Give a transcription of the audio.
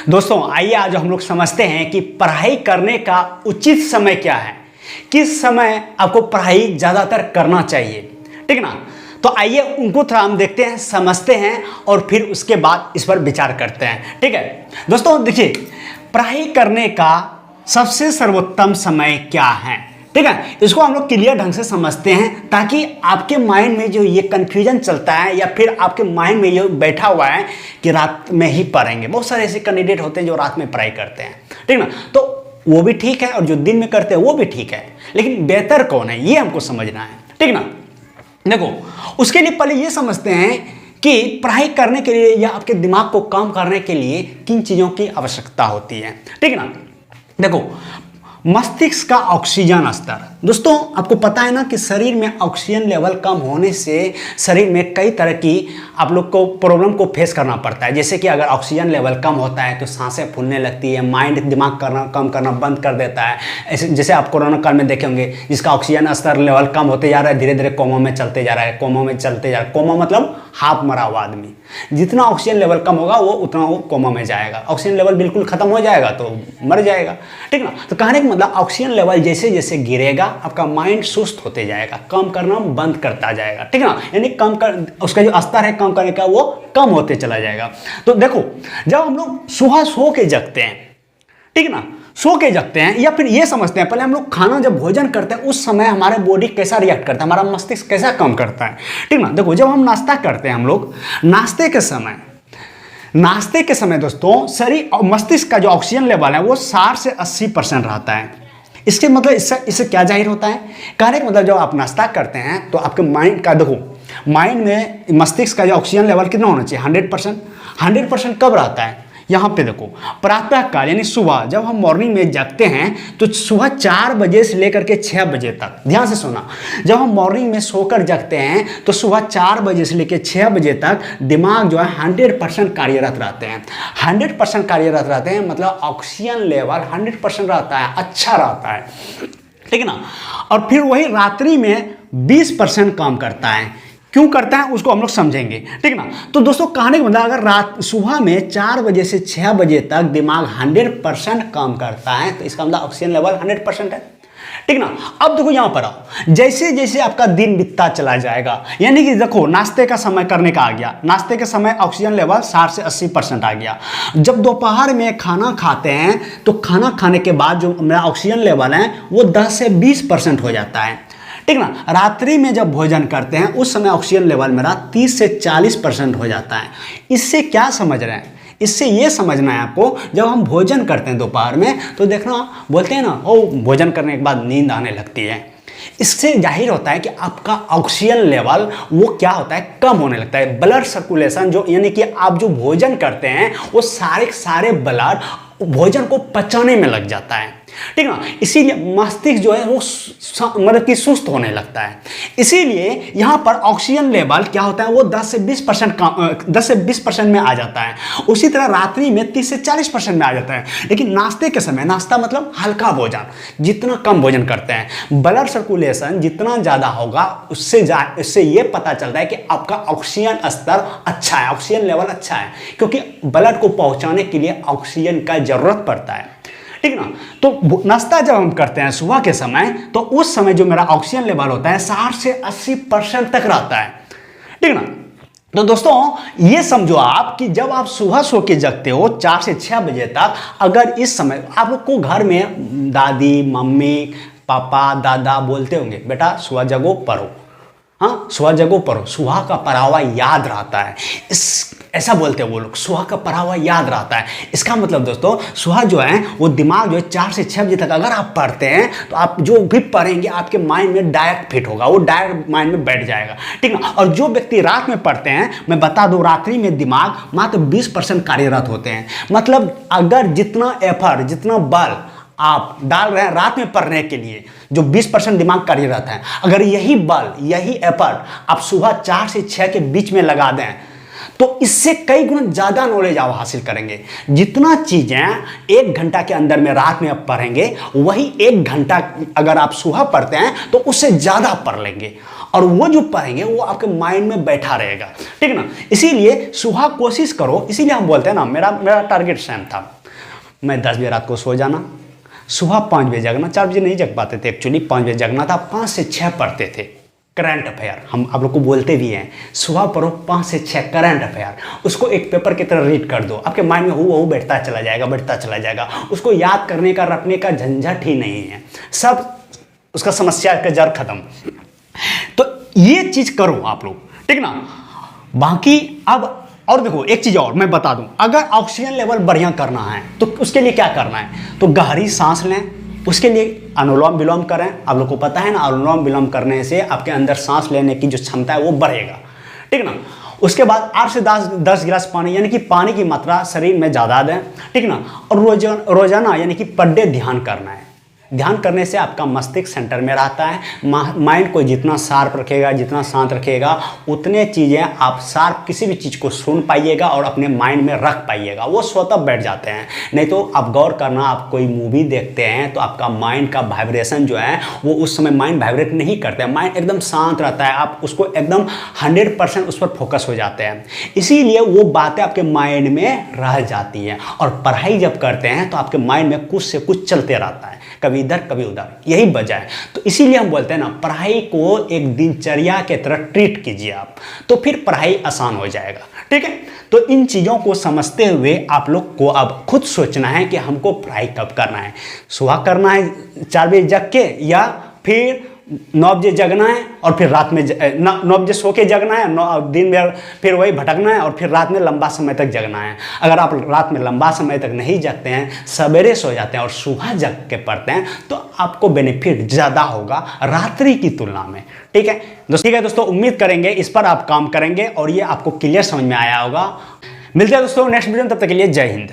दोस्तों आइए आज हम लोग समझते हैं कि पढ़ाई करने का उचित समय क्या है, किस समय आपको पढ़ाई ज़्यादातर करना चाहिए। ठीक ना। तो आइए उनको थोड़ा हम देखते हैं, समझते हैं और फिर उसके बाद इस पर विचार करते हैं। ठीक है दोस्तों, देखिए पढ़ाई करने का सबसे सर्वोत्तम समय क्या है। ठीक है, इसको हम लोग क्लियर ढंग से समझते हैं ताकि आपके माइंड में जो ये कंफ्यूजन चलता है या फिर आपके माइंड में ये बैठा हुआ है कि रात में ही पढ़ेंगे। बहुत सारे ऐसे कैंडिडेट होते हैं जो रात में पढ़ाई करते हैं, ठीक ना। तो वो भी ठीक है और जो दिन में करते हैं वो भी ठीक है, लेकिन बेहतर कौन है ये हमको समझना है। ठीक ना। देखो उसके लिए पहले ये समझते हैं कि पढ़ाई करने के लिए या आपके दिमाग को काम करने के लिए किन चीज़ों की आवश्यकता होती है। ठीक ना। देखो मस्तिष्क का ऑक्सीजन स्तर, दोस्तों आपको पता है ना कि शरीर में ऑक्सीजन लेवल कम होने से शरीर में कई तरह की आप लोग को प्रॉब्लम को फेस करना पड़ता है। जैसे कि अगर ऑक्सीजन लेवल कम होता है तो सांसें फूलने लगती है, माइंड दिमाग कम करना बंद कर देता है। ऐसे जैसे आप कोरोना काल में देखे होंगे, जिसका ऑक्सीजन स्तर लेवल कम होते जा रहा है, धीरे धीरे कोमा में चलते जा रहा है, कोमा में चलते जा रहा है। कोमा मतलब हाफ मरा हुआ आदमी। जितना ऑक्सीजन लेवल कम होगा वो उतना वो कोमा में जाएगा। ऑक्सीजन लेवल बिल्कुल खत्म हो जाएगा तो मर जाएगा। ठीक ना। तो कहने का मतलब ऑक्सीजन लेवल जैसे जैसे गिरेगा आपका माइंड सुस्त होते जाएगा, काम करना बंद करता जाएगा। ठीक ना। यानी कम कर उसका जो स्तर है काम करने का वो कम होते चला जाएगा। तो देखो जब हम लोग सुबह सो के जगते हैं, ठीक ना, सो के जगते हैं या फिर ये समझते हैं, पहले हम लोग खाना जब भोजन करते हैं उस समय हमारे बॉडी कैसा रिएक्ट करता है, हमारा मस्तिष्क कैसा काम करता है। ठीक ना। देखो जब हम नाश्ता करते हैं, हम लोग नाश्ते के समय दोस्तों शरीर और मस्तिष्क का जो ऑक्सीजन लेवल है वो 60 से 80% रहता है। इसके मतलब इससे क्या जाहिर होता है, कहने का मतलब जब आप नाश्ता करते हैं तो आपके माइंड का, देखो माइंड में मस्तिष्क का जो ऑक्सीजन लेवल कितना होना चाहिए, 100%। 100% कब रहता है, यहाँ पे देखो प्रातः काल यानी सुबह जब हम मॉर्निंग में जगते हैं तो सुबह 4 बजे से लेकर के 6 बजे तक, ध्यान से सुना, जब हम मॉर्निंग में सोकर जगते हैं तो सुबह 4 बजे से लेकर 6 बजे तक दिमाग जो है 100% कार्यरत रहते हैं। 100% कार्यरत रहते हैं मतलब ऑक्सीजन लेवल 100% रहता है, अच्छा रहता है। ठीक ना। और फिर वही रात्रि में 20% काम करता है। क्यों करता है उसको हम लोग समझेंगे। ठीक ना। तो दोस्तों कहने का मतलब अगर रात सुबह में 4 बजे से 6 बजे तक दिमाग 100% काम करता है तो इसका मतलब ऑक्सीजन लेवल 100% है। ठीक ना। अब देखो यहां पर आओ, जैसे जैसे आपका दिन बीतता चला जाएगा, यानी कि देखो नाश्ते का समय करने का आ गया, नाश्ते के समय ऑक्सीजन लेवल 60 से 80% आ गया। जब दोपहर में खाना खाते हैं तो खाना खाने के बाद जो मेरा ऑक्सीजन लेवल है वो 10 से 20% हो जाता है। ठीक ना। रात्रि में जब भोजन करते हैं उस समय ऑक्सीजन लेवल मेरा 30 से 40% हो जाता है। इससे क्या समझ रहे हैं, इससे ये समझना है आपको, जब हम भोजन करते हैं दोपहर में तो देखना बोलते हैं ना, ओ भोजन करने के बाद नींद आने लगती है। इससे जाहिर होता है कि आपका ऑक्सीजन लेवल वो क्या होता है, कम होने लगता है। ब्लड सर्कुलेशन जो यानी कि आप जो भोजन करते हैं वो सारे ब्लड भोजन को पचाने में लग जाता है। ठीक ना। इसीलिए मस्तिष्क जो है वो मतलब कि सुस्त होने लगता है। इसीलिए यहाँ पर ऑक्सीजन लेवल क्या होता है वो 10 से 20% में आ जाता है। उसी तरह रात्रि में 30 से 40% में आ जाता है। लेकिन नाश्ते के समय, नाश्ता मतलब हल्का भोजन, जितना कम भोजन करते हैं ब्लड सर्कुलेशन जितना ज़्यादा होगा उससे ये पता चलता है कि आपका ऑक्सीजन स्तर अच्छा है, ऑक्सीजन लेवल अच्छा है, क्योंकि ब्लड को पहुँचाने के लिए ऑक्सीजन का जरूरत पड़ता है। ठीक ना। तो नाश्ता जब हम करते हैं सुबह के समय तो उस समय जो मेरा ऑक्सीजन लेवल होता है 60 से 80% तक रहता है। ठीक ना। तो दोस्तों ये समझो आप कि जब आप सुबह सो के जगते हो 4 से 6 बजे तक, अगर इस समय आपको घर में दादी मम्मी पापा दादा बोलते होंगे बेटा सुबह जगो पढ़ो, हाँ सुबह जगो पढ़ो, सुबह का पढ़ा हुआ याद रहता है, ऐसा बोलते हैं वो लोग, सुबह का पढ़ा हुआ याद रहता है। इसका मतलब दोस्तों सुबह जो है वो दिमाग जो है 4 से 6 बजे तक अगर आप पढ़ते हैं तो आप जो भी पढ़ेंगे आपके माइंड में डायरेक्ट फिट होगा, वो डायरेक्ट माइंड में बैठ जाएगा। ठीक ना। और जो व्यक्ति रात में पढ़ते हैं, मैं बता दूं रात्रि में दिमाग मात्र 20% कार्यरत होते हैं। मतलब अगर जितना एफर्ट जितना बल आप डाल रहे हैं रात में पढ़ने के लिए, जो 20% दिमाग कार्यरत है, अगर यही बल यही एफर्ट आप सुबह 4 से 6 के बीच में लगा दें तो इससे कई गुना ज़्यादा नॉलेज आप हासिल करेंगे। जितना चीज़ें 1 घंटा के अंदर में रात में आप पढ़ेंगे वही 1 घंटा अगर आप सुबह पढ़ते हैं तो उससे ज़्यादा पढ़ लेंगे। और वो जो पढ़ेंगे वो आपके माइंड में बैठा रहेगा, ठीक है ना। इसीलिए सुबह कोशिश करो, इसीलिए हम बोलते हैं ना, मेरा टारगेट सेम था, मैं 10 बजे रात को सो जाना, सुबह 5 बजे जगना। 4 बजे नहीं जग पाते थे एक्चुअली, 5 बजे जगना था, 5 से 6 पढ़ते थे करंट अफेयर। हम आप लोग को बोलते भी हैं सुबह पढ़ो 5 से 6 करंट अफेयर, उसको एक पेपर की तरह रीड कर दो, आपके माइंड में वो बैठता चला जाएगा। उसको याद करने का रटने का झंझट ही नहीं है, सब उसका समस्या का जड़ खत्म। तो ये चीज करो आप लोग, ठीक ना। बाकी अब और देखो एक चीज और मैं बता दूं, अगर ऑक्सीजन लेवल बढ़िया करना है तो उसके लिए क्या करना है, तो गहरी सांस लें, उसके लिए अनुलोम विलोम करें। आप लोग को पता है ना, अनुलोम विलोम करने से आपके अंदर सांस लेने की जो क्षमता है वो बढ़ेगा, ठीक ना। उसके बाद 8 से 10 गिलास पानी, यानी कि पानी की मात्रा शरीर में ज़्यादा दें, ठीक ना। और रोजाना यानी कि पर डे ध्यान करना है। ध्यान करने से आपका मस्तिष्क सेंटर में रहता है। माइंड को जितना शार्प रखेगा, जितना शांत रखेगा, उतने चीज़ें आप शार्प किसी भी चीज़ को सुन पाइएगा और अपने माइंड में रख पाइएगा, वो स्वतः बैठ जाते हैं। नहीं तो आप गौर करना, आप कोई मूवी देखते हैं तो आपका माइंड का वाइब्रेशन जो है वो उस समय माइंड वाइब्रेट नहीं करते हैं, माइंड एकदम शांत रहता है, आप उसको एकदम 100% उस पर फोकस हो जाते हैं। इसीलिए वो बातें आपके माइंड में रह जाती हैं। और पढ़ाई जब करते हैं तो आपके माइंड में कुछ से कुछ चलते रहता है, कभी इधर कभी उधर, यही वजह है। तो इसीलिए हम बोलते हैं ना, पढ़ाई को एक दिनचर्या के तरह ट्रीट कीजिए आप, तो फिर पढ़ाई आसान हो जाएगा, ठीक है। तो इन चीज़ों को समझते हुए आप लोग को अब खुद सोचना है कि हमको पढ़ाई कब करना है। सुबह करना है 4 बजे जग के, या फिर 9 बजे जगना है और फिर रात में 9 बजे सो के जगना है, दिन में फिर वही भटकना है और फिर रात में लंबा समय तक जगना है। अगर आप रात में लंबा समय तक नहीं जगते हैं, सवेरे सो जाते हैं और सुबह जग के पढ़ते हैं, तो आपको बेनिफिट ज़्यादा होगा रात्रि की तुलना में, ठीक है। ठीक है दोस्तों, उम्मीद करेंगे इस पर आप काम करेंगे और ये आपको क्लियर समझ में आया होगा। मिलते हैं दोस्तों नेक्स्ट वीडियो में, तब तक के लिए जय हिंद।